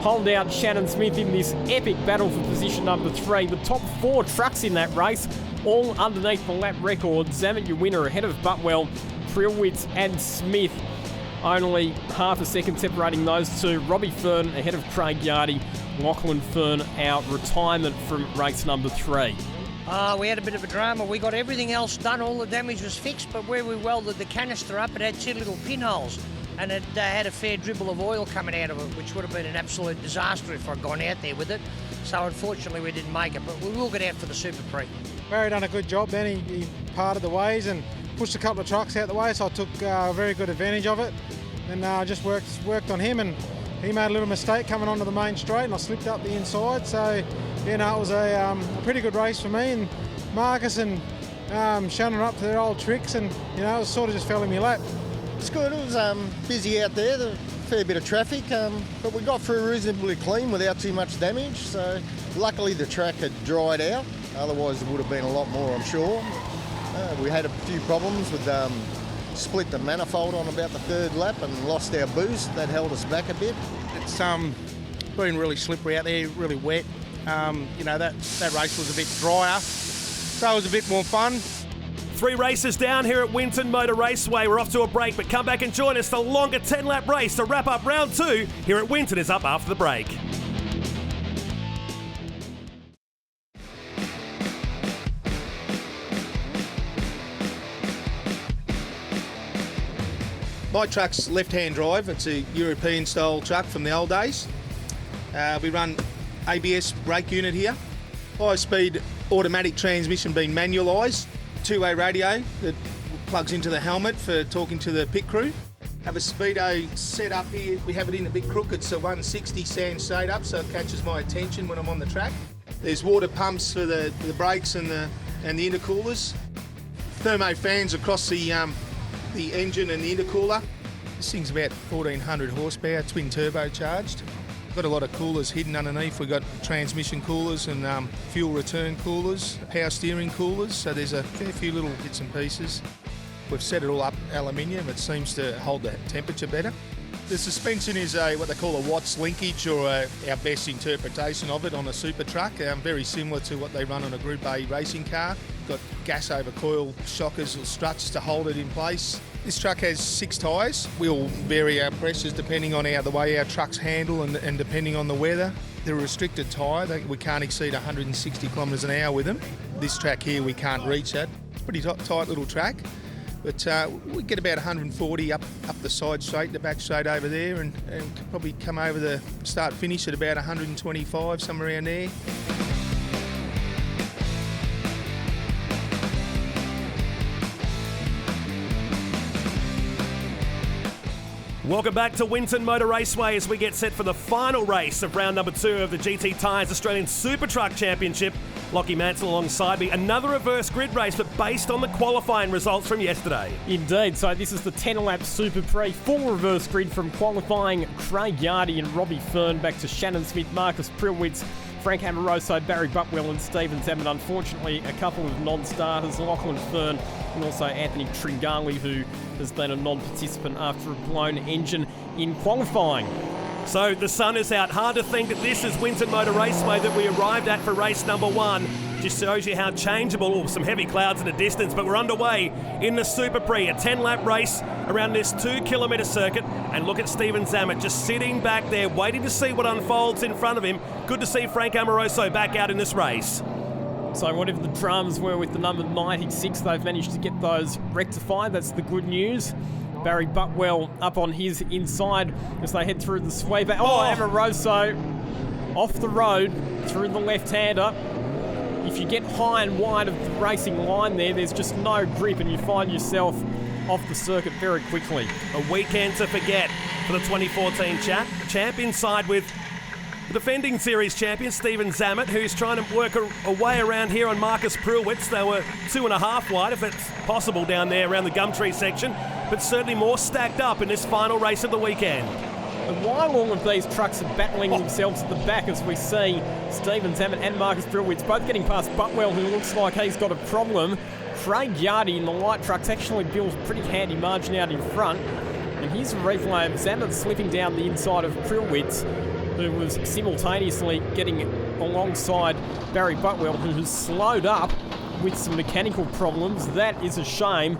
hold out Shannon Smith in this epic battle for position number 3. The top 4 trucks in that race, all underneath the lap record. Zammit, your winner, ahead of Butwell, Prilwitz and Smith. Only half a second separating those two. Robbie Fern ahead of Craig Yardy. Lachlan Fern, our retirement from race number 3. We had a bit of a drama. We got everything else done. All the damage was fixed, but where we welded the canister up, it had 2 little pinholes, and it had a fair dribble of oil coming out of it, which would have been an absolute disaster if I'd gone out there with it. So unfortunately, we didn't make it, but we will get out for the Super Prix. Barry done a good job then. He parted the ways and pushed a couple of trucks out the way, so I took very good advantage of it, and just worked on him, and he made a little mistake coming onto the main straight, and I slipped up the inside. So it was a pretty good race for me, and Marcus and Shannon are up to their old tricks, and it sort of just fell in my lap. It's good. It was busy out there, a fair bit of traffic, but we got through reasonably clean without too much damage. So luckily the track had dried out. Otherwise there would have been a lot more, I'm sure. We had a few problems with split the manifold on about the 3rd lap and lost our boost. That held us back a bit. It's been really slippery out there, really wet. That race was a bit drier, so it was a bit more fun. 3 races down here at Winton Motor Raceway. We're off to a break, but come back and join us. The longer 10-lap race to wrap up round 2 here at Winton is up after the break. My truck's left-hand drive. It's a European-style truck from the old days. We run ABS brake unit here. High-speed automatic transmission being manualised. 2-way radio that plugs into the helmet for talking to the pit crew. Have a speedo set up here. We have it in a bit crooked. It's a 160 sand straight up, so it catches my attention when I'm on the track. There's water pumps for the brakes and the intercoolers. Thermo fans across the engine and the intercooler. This thing's about 1400 horsepower, twin turbocharged. Got a lot of coolers hidden underneath. We've got transmission coolers and fuel return coolers, power steering coolers, so there's a fair few little bits and pieces. We've set it all up aluminium. It seems to hold the temperature better. The suspension is what they call a Watts linkage, or our best interpretation of it on a super truck. Very similar to what they run on a Group A racing car. Got gas over coil shockers or struts to hold it in place. This truck has 6 tyres. We'll vary our pressures depending on the way our trucks handle and depending on the weather. They're a restricted tyre. We can't exceed 160 kilometres an hour with them. This track here we can't reach that. It's a pretty tight little track. But we get about 140 up the side straight, the back straight over there, and could probably come over the start-finish at about 125, somewhere around there. Welcome back to Winton Motor Raceway as we get set for the final race of round number 2 of the Giti Tyres Australian Super Truck Championship. Lockie Mansell alongside me. Another reverse grid race, but based on the qualifying results from yesterday. Indeed. So this is the 10-lap Super Pre, full reverse grid from qualifying. Craig Yardy and Robbie Fern back to Shannon Smith, Marcus Prilwitz, Frank Amoroso, Barry Buckwell and Stephen Zammit. Unfortunately, a couple of non-starters, Lachlan Fern and also Anthony Tringali, who has been a non-participant after a blown engine in qualifying. So the sun is out. Hard to think that this is Winton Motor Raceway that we arrived at for race number 1. Just shows you how changeable, some heavy clouds in the distance, but we're underway in the Super Pre, a 10-lap race around this 2-kilometre circuit. And look at Stephen Zammit just sitting back there, waiting to see what unfolds in front of him. Good to see Frank Amoroso back out in this race. So whatever the dramas were with the number 96, they've managed to get those rectified. That's the good news. Barry Buckwell up on his inside as they head through the sweep. Amoroso off the road through the left-hander. If you get high and wide of the racing line there's just no grip and you find yourself off the circuit very quickly. A weekend to forget for the 2014 champ inside with the defending series champion Stephen Zammit, who's trying to work a way around here on Marcus Prilwitz. They were 2.5 wide, if it's possible, down there around the Gumtree section, but certainly more stacked up in this final race of the weekend. And while all of these trucks are battling themselves at the back, as we see Stephen Zammit and Marcus Prilwitz both getting past Buckwell, who looks like he's got a problem, Craig Yardy in the light trucks actually builds a pretty handy margin out in front. And here's a replay of Zammit slipping down the inside of Prilwitz, who was simultaneously getting alongside Barry Buckwell, who has slowed up with some mechanical problems. That is a shame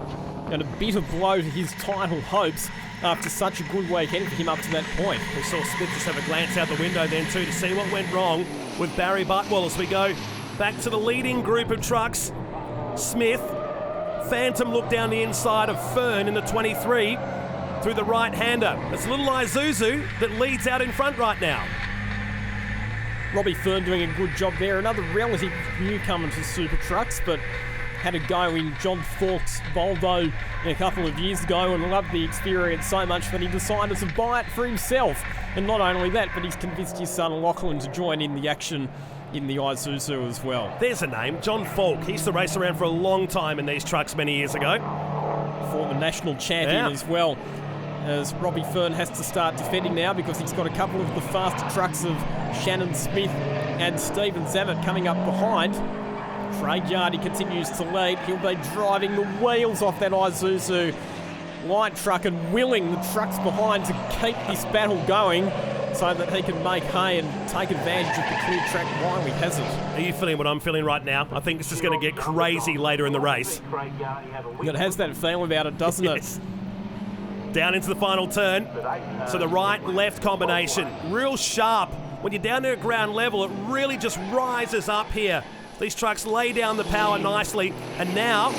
and a bitter blow to his title hopes after such a good weekend for him up to that point. We saw Smith just have a glance out the window then too to see what went wrong with Barry Buckwell as we go back to the leading group of trucks. Smith, phantom look down the inside of Fern in the 23 through the right-hander. It's little Isuzu that leads out in front right now. Robbie Fern doing a good job there. Another relative newcomer to Super Trucks, but had a go in John Falk's Volvo a couple of years ago and loved the experience so much that he decided to buy it for himself. And not only that, but he's convinced his son Lachlan to join in the action in the Isuzu as well. There's a name, John Falk. He used to race around for a long time in these trucks many years ago. Former national champion as well. As Robbie Fern has to start defending now because he's got a couple of the faster trucks of Shannon Smith and Stephen Zammit coming up behind. Craig Yardy continues to lead. He'll be driving the wheels off that Isuzu light truck and willing the trucks behind to keep this battle going so that he can make hay and take advantage of the clear track while he has it. Are you feeling what I'm feeling right now? I think this is going to get crazy later in the race. It has that feel about it, doesn't it? Down into the final turn. So the right-left combination, real sharp. When you're down there at ground level, it really just rises up here. These trucks lay down the power nicely. And now,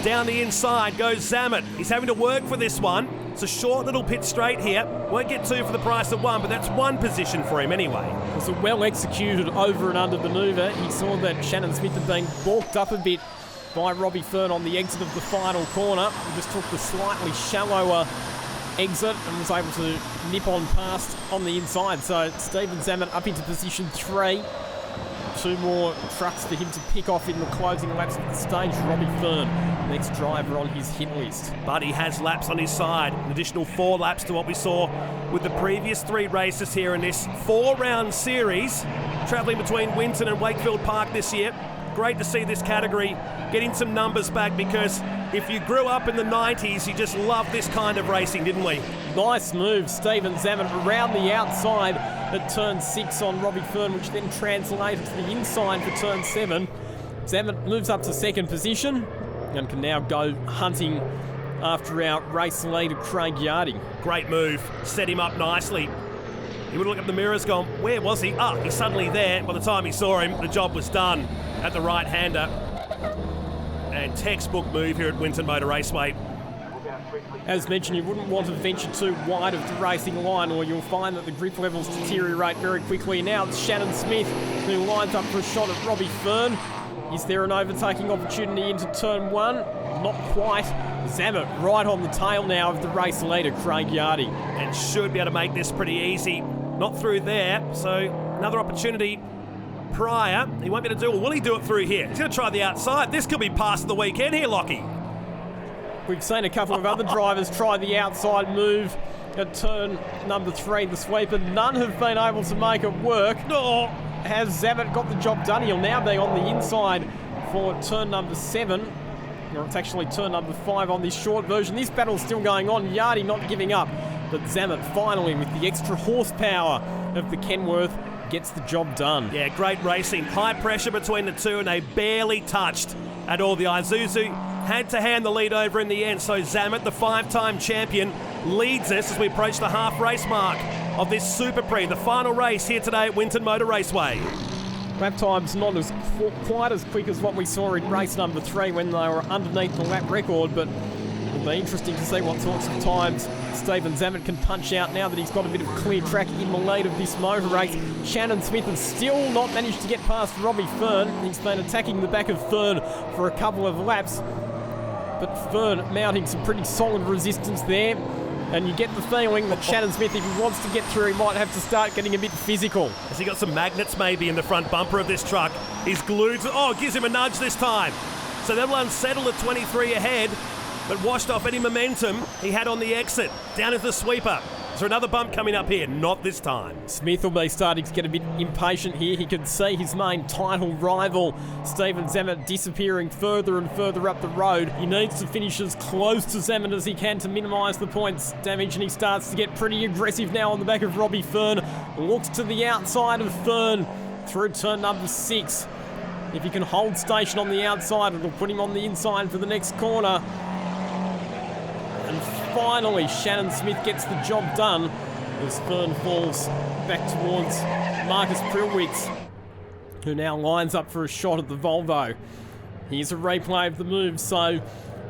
down the inside goes Zammit. He's having to work for this one. It's a short little pit straight here. Won't get 2 for the price of 1, but that's 1 position for him anyway. It was a well-executed over and under manoeuvre. He saw that Shannon Smith had been balked up a bit by Robbie Fern on the exit of the final corner. He just took the slightly shallower exit and was able to nip on past on the inside. So Stephen Zammit up into position 3. 2 more trucks for him to pick off in the closing laps of the stage. Robbie Fern, next driver on his hit list. But he has laps on his side. An additional 4 laps to what we saw with the previous 3 races here in this 4-round series, travelling between Winton and Wakefield Park this year. great to see this category getting some numbers back, because if you grew up in the 90s, you just loved this kind of racing, didn't we? Nice move, Stephen Zammit around the outside at turn 6 on Robbie Fern, which then translated to the inside for turn 7. Zammit moves up to second position and can now go hunting after our race leader, Craig Yardy. Great move, set him up nicely. He would look up the mirrors gone, where was he? He's suddenly there. By the time he saw him, the job was done at the right-hander. And textbook move here at Winton Motor Raceway. As mentioned, you wouldn't want to venture too wide of the racing line, or you'll find that the grip levels deteriorate very quickly. Now it's Shannon Smith who lines up for a shot at Robbie Fern. Is there an overtaking opportunity into turn 1? Not quite. Zammit right on the tail now of the race leader, Craig Yardy. And should be able to make this pretty easy. Not through there, so another opportunity prior. He won't be able to do it. Will he do it through here? He's going to try the outside. This could be past the weekend here, Lockie. We've seen a couple of other drivers try the outside move at turn number 3, the sweeper. None have been able to make it work. No. Has Zammit got the job done? He'll now be on the inside for turn number 7. Or it's actually turn number 5 on this short version. This battle's still going on. Yardy not giving up. But Zammit finally, with the extra horsepower of the Kenworth, gets the job done. Yeah, great racing. High pressure between the two, and they barely touched at all. The Isuzu had to hand the lead over in the end. So Zammit, the 5-time champion, leads us as we approach the half race mark of this Super Prix, the final race here today at Winton Motor Raceway. Lap time's not as quite as quick as what we saw in race number 3 when they were underneath the lap record, but it'll be interesting to see what sorts of times Stephen Zammit can punch out now that he's got a bit of clear track in the lead of this motor race. Shannon Smith has still not managed to get past Robbie Fern. He's been attacking the back of Fern for a couple of laps, but Fern mounting some pretty solid resistance there. And you get the feeling that Shannon Smith, if he wants to get through, he might have to start getting a bit physical. Has he got some magnets maybe in the front bumper of this truck? He's glued. Gives him a nudge this time. So that'll unsettle the 23 ahead, but washed off any momentum he had on the exit. Down into the sweeper. Is there another bump coming up here? Not this time. Smith will be starting to get a bit impatient here. He can see his main title rival, Stephen Zammit, disappearing further and further up the road. He needs to finish as close to Zammit as he can to minimise the points damage, and he starts to get pretty aggressive now on the back of Robbie Fern. Looks to the outside of Fern through turn number 6. If he can hold station on the outside, it'll put him on the inside for the next corner. And finally, Shannon Smith gets the job done as Fern falls back towards Marcus Prilwitz, who now lines up for a shot at the Volvo. Here's a replay of the move. So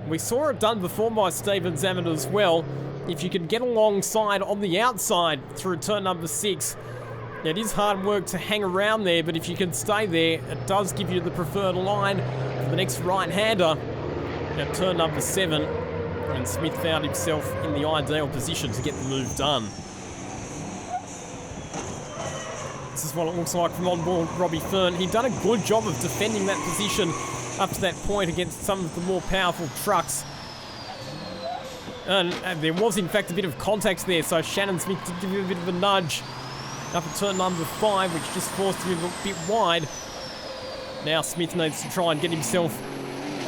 we saw it done before by Stephen Zammit as well. If you can get alongside on the outside through turn number 6, it is hard work to hang around there, but if you can stay there, it does give you the preferred line for the next right-hander at turn number 7. And Smith found himself in the ideal position to get the move done. This is what it looks like from on board Robbie Fern. He'd done a good job of defending that position up to that point against some of the more powerful trucks. And there was, in fact, a bit of contact there, so Shannon Smith did give him a bit of a nudge up at turn number 5, which just forced him a bit wide. Now Smith needs to try and get himself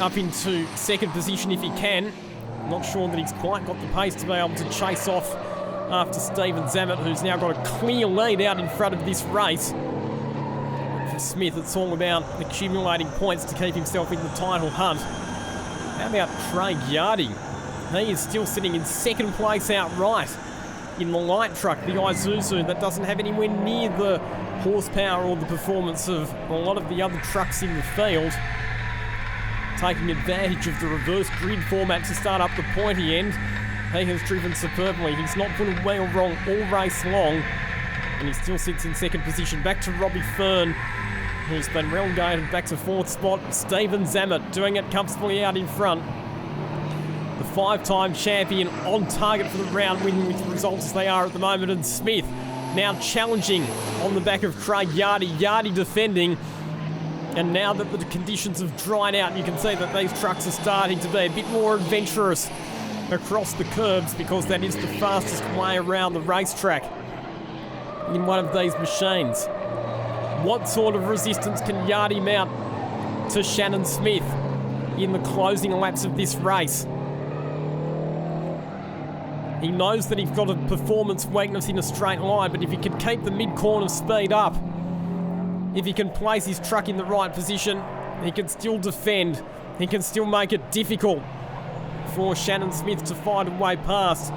up into second position if he can. Not sure that he's quite got the pace to be able to chase off after Stephen Zammit, who's now got a clear lead out in front of this race. For Smith, it's all about accumulating points to keep himself in the title hunt. How about Craig Yardy? He is still sitting in second place outright in the light truck, the Isuzu, that doesn't have anywhere near the horsepower or the performance of a lot of the other trucks in the field. Taking advantage of the reverse grid format to start up the pointy end. He has driven superbly. He's not put a wheel wrong all race long, and he still sits in second position. Back to Robbie Fern, who's been relegated back to 4th spot. Stephen Zammit doing it comfortably out in front. The 5-time champion on target for the round, winning with the results as they are at the moment. And Smith now challenging on the back of Craig Yardy. Yardy defending. And now that the conditions have dried out, you can see that these trucks are starting to be a bit more adventurous across the curbs, because that is the fastest way around the racetrack in one of these machines. What sort of resistance can Yardy mount to Shannon Smith in the closing laps of this race. He knows that he's got a performance weakness in a straight line, but if he can keep the mid-corner speed up, if he can place his truck in the right position, he can still defend. He can still make it difficult for Shannon Smith to find a way past.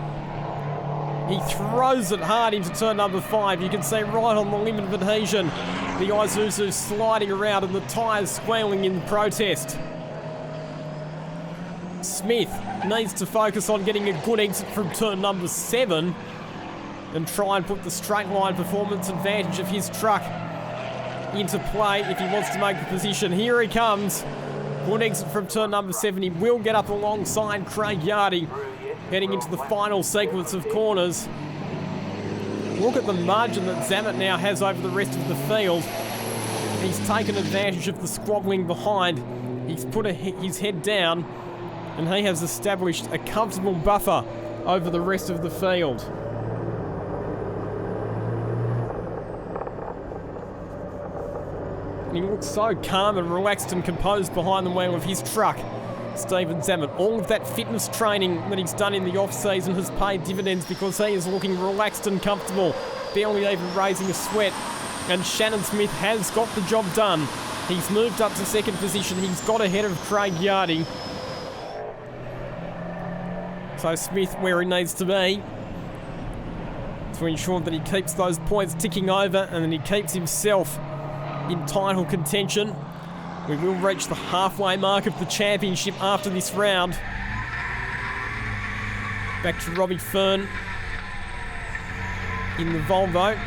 He throws it hard into turn number 5. You can see right on the limit of adhesion, the Isuzu sliding around and the tyres squealing in protest. Smith needs to focus on getting a good exit from turn number 7 and try and put the straight line performance advantage of his truck into play if he wants to make the position. Here he comes. Good exit from turn number 7. He will get up alongside Craig Yardy, heading into the final sequence of corners. Look at the margin that Zammit now has over the rest of the field. He's taken advantage of the squabbling behind. He's put his head down, and he has established a comfortable buffer over the rest of the field. He looks so calm and relaxed and composed behind the wheel of his truck, Stephen Zammit. All of that fitness training that he's done in the off-season has paid dividends because he is looking relaxed and comfortable, barely even raising a sweat. And Shannon Smith has got the job done. He's moved up to second position. He's got ahead of Craig Yardy. So Smith where he needs to be to ensure that he keeps those points ticking over and then he keeps himself in title contention. We will reach the halfway mark of the championship after this round. Back to Robbie Fern in the Volvo.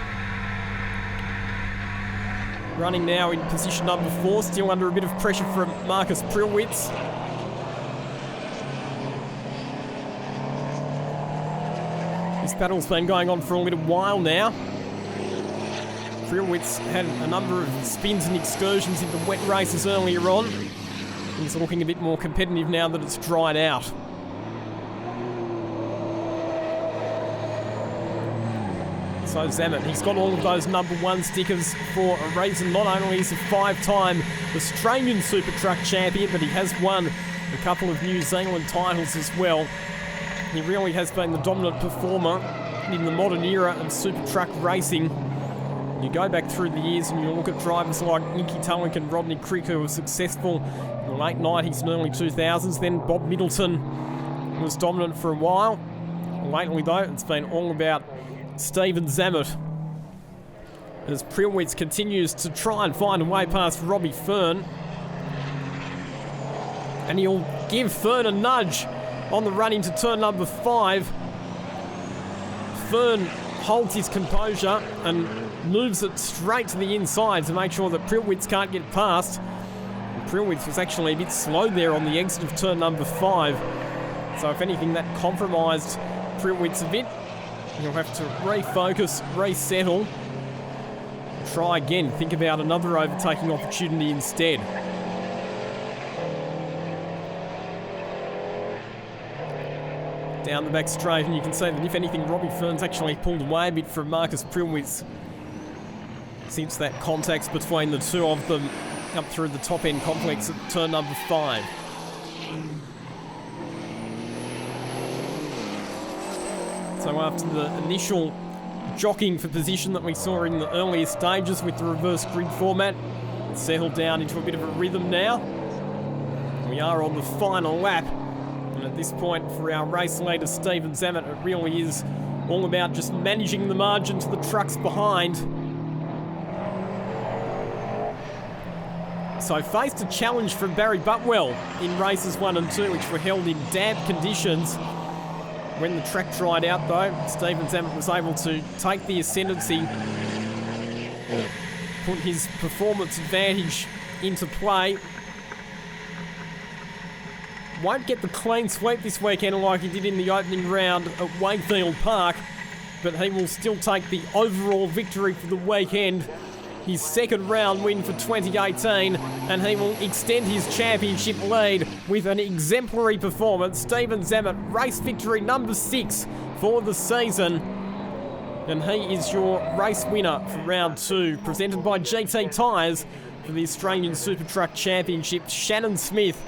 Running now in position number 4, still under a bit of pressure from Marcus Prilwitz. This battle's been going on for a little while now. Prilwitz had a number of spins and excursions into wet races earlier on. He's looking a bit more competitive now that it's dried out. So Zammit, he's got all of those number 1 stickers for a reason. Not only is he a 5-time Australian Super Truck champion, but he has won a couple of New Zealand titles as well. He really has been the dominant performer in the modern era of Super Truck racing. You go back through the years and you look at drivers like Nicky Tulloch and Rodney Crick who were successful in the late 90s and early 2000s. Then Bob Middleton was dominant for a while. Lately though, it's been all about Stephen Zammit as Prilwitz continues to try and find a way past Robbie Fern. And he'll give Fern a nudge on the run into turn number 5. Fern holds his composure and moves it straight to the inside to make sure that Prilwitz can't get past. Prilwitz was actually a bit slow there on the exit of turn number 5. So if anything, that compromised Prilwitz a bit. He'll have to refocus, resettle, try again, think about another overtaking opportunity instead. Down the back straight, and you can see that if anything, Robbie Fern's actually pulled away a bit from Marcus Prilwitz since that contact between the two of them up through the top end complex at turn number 5. So after the initial jockeying for position that we saw in the earlier stages with the reverse grid format, it's settled down into a bit of a rhythm now. We are on the final lap, and at this point for our race leader Stephen Zammit, it really is all about just managing the margin to the trucks behind. So faced a challenge from Barry Butwell in races 1 and 2, which were held in damp conditions. When the track dried out though, Stephen Zammit was able to take the ascendancy, put his performance advantage into play. Won't get the clean sweep this weekend like he did in the opening round at Wakefield Park, but he will still take the overall victory for the weekend. His second round win for 2018, and he will extend his championship lead with an exemplary performance. Stephen Zammit, race victory number 6 for the season. And he is your race winner for round 2, presented by Giti Tyres for the Australian Super Truck Championship. Shannon Smith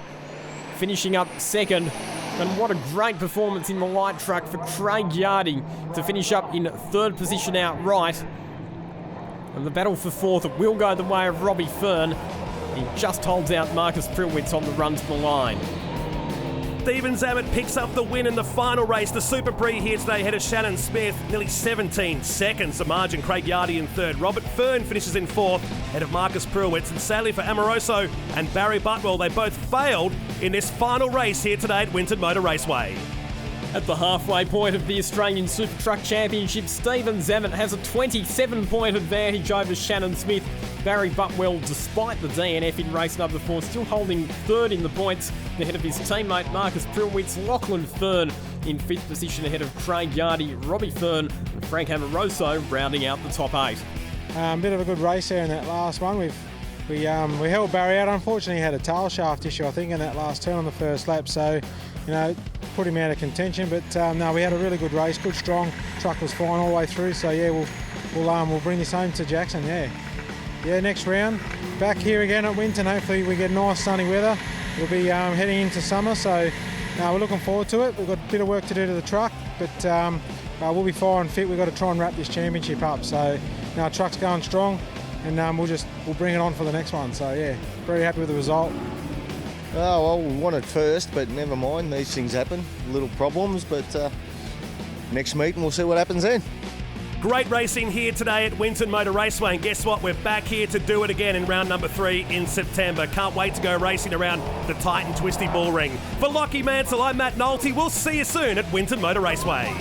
finishing up second. And what a great performance in the light truck for Craig Yardie to finish up in third position outright. And the battle for fourth, it will go the way of Robbie Fern. He just holds out Marcus Prilwitz on the run to the line. Stephen Zammit picks up the win in the final race. The Super Prix here today ahead of Shannon Smith, nearly 17 seconds the margin. Craig Yardie in third. Robert Fern finishes in fourth ahead of Marcus Prilwitz. And sadly for Amoroso and Barry Butwell, they both failed in this final race here today at Winton Motor Raceway. At the halfway point of the Australian Super Truck Championship, Stephen Zammit has a 27-point advantage over Shannon Smith. Barry Butwell, despite the DNF in race number 4, still holding third in the points ahead of his teammate Marcus Prilwitz. Lachlan Fern in fifth position ahead of Craig Yardie, Robbie Fern and Frank Amoroso rounding out the top 8. Bit of a good race there in that last one. We held Barry out. Unfortunately, he had a tail shaft issue, I think, in that last turn on the first lap. So, put him out of contention. But no, we had a really good race. Good, strong truck was fine all the way through. So yeah, we'll bring this home to Jackson. Yeah, next round back here again at Winton. Hopefully we get nice sunny weather. We'll be heading into summer. So we're looking forward to it. We've got a bit of work to do to the truck, but we'll be fire and fit. We've got to try and wrap this championship up. So our truck's going strong, and we'll bring it on for the next one. So yeah, very happy with the result. Oh, well, we wanted first, but never mind. These things happen. Little problems, but next meeting we'll see what happens then. Great racing here today at Winton Motor Raceway, and guess what? We're back here to do it again in round number 3 in September. Can't wait to go racing around the tight and twisty bull ring. For Lockie Mansell, I'm Matt Nolte. We'll see you soon at Winton Motor Raceway.